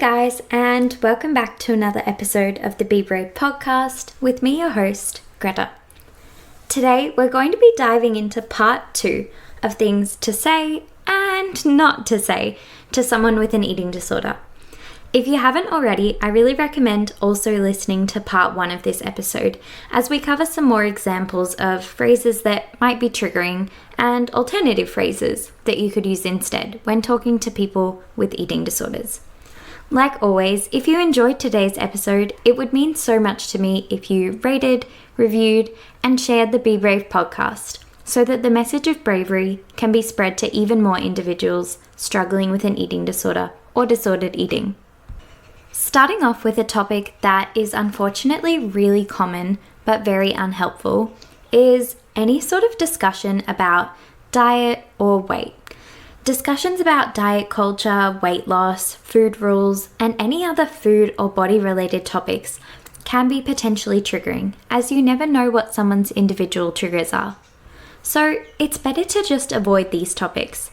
guys, and welcome back to another episode of the Bravery podcast with me, your host, Greta. Today, we're going to be diving into part 2 of things to say and not to say to someone with an eating disorder. If you haven't already, I really recommend also listening to part 1 of this episode, as we cover some more examples of phrases that might be triggering and alternative phrases that you could use instead when talking to people with eating disorders. Like always, if you enjoyed today's episode, it would mean so much to me if you rated, reviewed, and shared the Be Brave podcast so that the message of bravery can be spread to even more individuals struggling with an eating disorder or disordered eating. Starting off with a topic that is unfortunately really common but very unhelpful is any sort of discussion about diet or weight. Discussions about diet culture, weight loss, food rules, and any other food or body-related topics can be potentially triggering, as you never know what someone's individual triggers are. So it's better to just avoid these topics.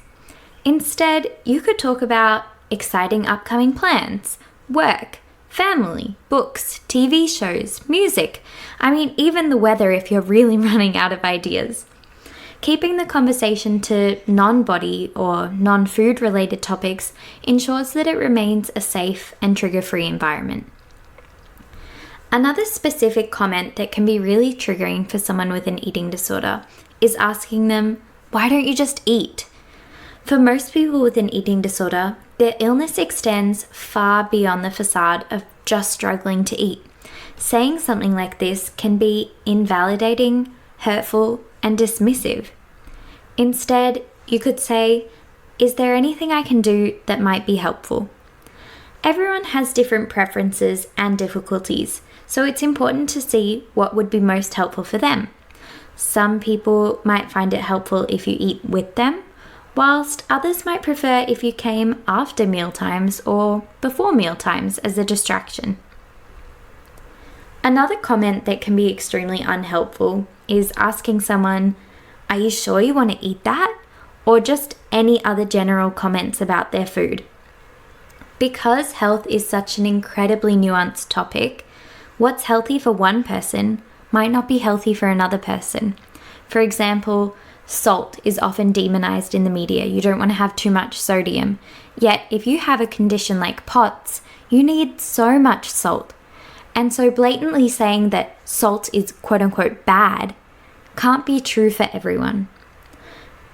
Instead, you could talk about exciting upcoming plans, work, family, books, TV shows, music, even the weather if you're really running out of ideas. Keeping the conversation to non-body or non-food related topics ensures that it remains a safe and trigger-free environment. Another specific comment that can be really triggering for someone with an eating disorder is asking them, "Why don't you just eat?" For most people with an eating disorder, their illness extends far beyond the facade of just struggling to eat. Saying something like this can be invalidating, hurtful, and dismissive. Instead, you could say, "Is there anything I can do that might be helpful?" Everyone has different preferences and difficulties, so it's important to see what would be most helpful for them. Some people might find it helpful if you eat with them, whilst others might prefer if you came after mealtimes or before mealtimes as a distraction. Another comment that can be extremely unhelpful is asking someone, "Are you sure you want to eat that?" or just any other general comments about their food. Because health is such an incredibly nuanced topic, what's healthy for one person might not be healthy for another person. For example, salt is often demonized in the media. You don't want to have too much sodium. Yet, if you have a condition like POTS, you need so much salt. And so blatantly saying that salt is quote-unquote bad can't be true for everyone.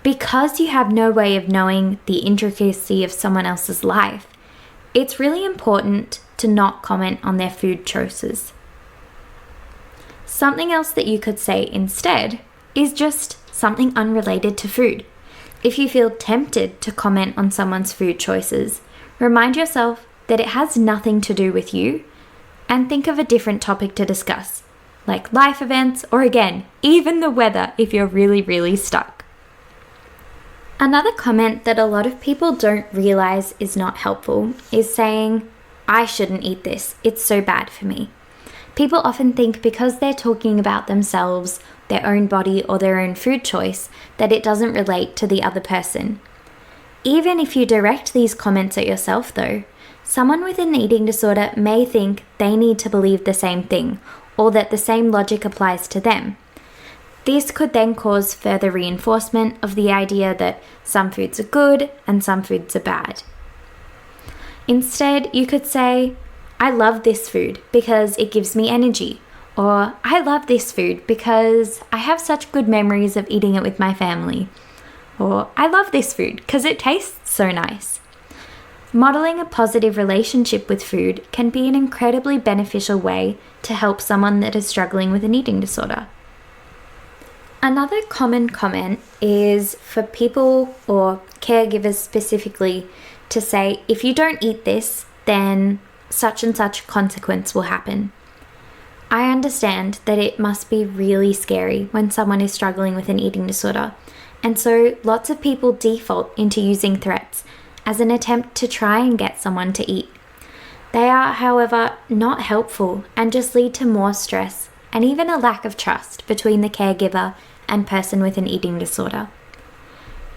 Because you have no way of knowing the intricacy of someone else's life, it's really important to not comment on their food choices. Something else that you could say instead is just something unrelated to food. If you feel tempted to comment on someone's food choices, remind yourself that it has nothing to do with you and think of a different topic to discuss, like life events or again, even the weather if you're really stuck. Another comment that a lot of people don't realize is not helpful is saying, "I shouldn't eat this, it's so bad for me." People often think because they're talking about themselves, their own body or their own food choice, that it doesn't relate to the other person. Even if you direct these comments at yourself though, someone with an eating disorder may think they need to believe the same thing or that the same logic applies to them. This could then cause further reinforcement of the idea that some foods are good and some foods are bad. Instead, you could say, "I love this food because it gives me energy," or "I love this food because I have such good memories of eating it with my family," or "I love this food because it tastes so nice." Modeling a positive relationship with food can be an incredibly beneficial way to help someone that is struggling with an eating disorder. Another common comment is for people or caregivers specifically to say, "If you don't eat this, then such and such consequence will happen." I understand that it must be really scary when someone is struggling with an eating disorder, and so lots of people default into using threats as an attempt to try and get someone to eat. They are, however, not helpful and just lead to more stress and even a lack of trust between the caregiver and person with an eating disorder.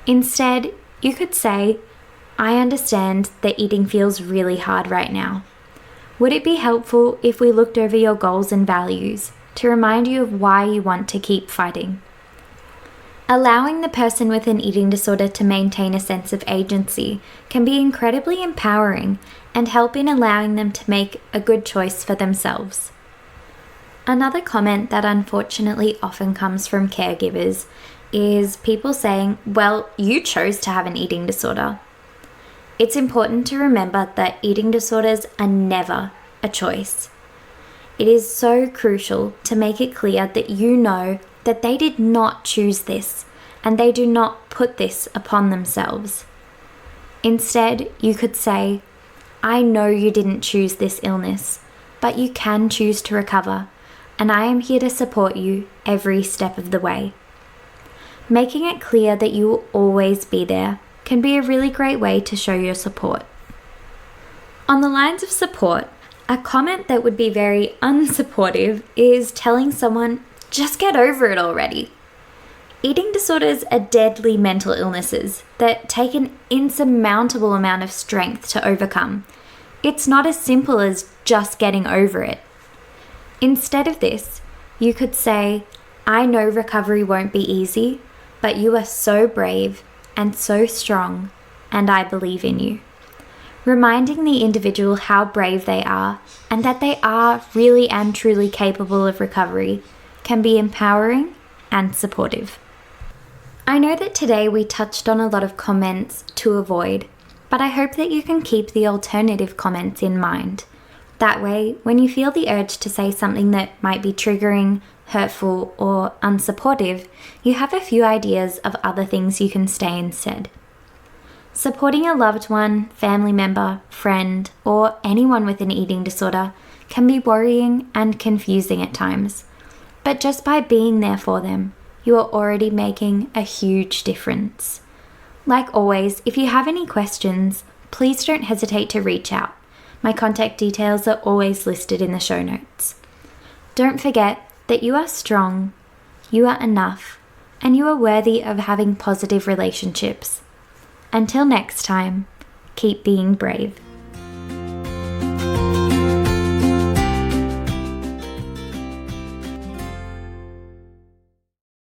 Instead, you could say, I understand that eating feels really hard right now. Would it be helpful if we looked over your goals and values to remind you of why you want to keep fighting? Allowing the person with an eating disorder to maintain a sense of agency can be incredibly empowering and help in allowing them to make a good choice for themselves. Another comment that unfortunately often comes from caregivers is people saying, well, you chose to have an eating disorder. It's important to remember that eating disorders are never a choice. It is so crucial to make it clear that you know that they did not choose this and they do not put this upon themselves. Instead, you could say, I know you didn't choose this illness, but you can choose to recover, and I am here to support you every step of the way. Making it clear that you will always be there can be a really great way to show your support. On the lines of support, a comment that would be very unsupportive is telling someone, just get over it already. Eating disorders are deadly mental illnesses that take an insurmountable amount of strength to overcome. It's not as simple as just getting over it. Instead of this, you could say, I know recovery won't be easy, but you are so brave and so strong, and I believe in you. Reminding the individual how brave they are and that they are really and truly capable of recovery can be empowering and supportive. I know that today we touched on a lot of comments to avoid, but I hope that you can keep the alternative comments in mind. That way, when you feel the urge to say something that might be triggering, hurtful, or unsupportive, you have a few ideas of other things you can say instead. Supporting a loved one, family member, friend, or anyone with an eating disorder can be worrying and confusing at times, but just by being there for them, you are already making a huge difference. Like always, if you have any questions, please don't hesitate to reach out. My contact details are always listed in the show notes. Don't forget that you are strong, you are enough, and you are worthy of having positive relationships. Until next time, keep being brave.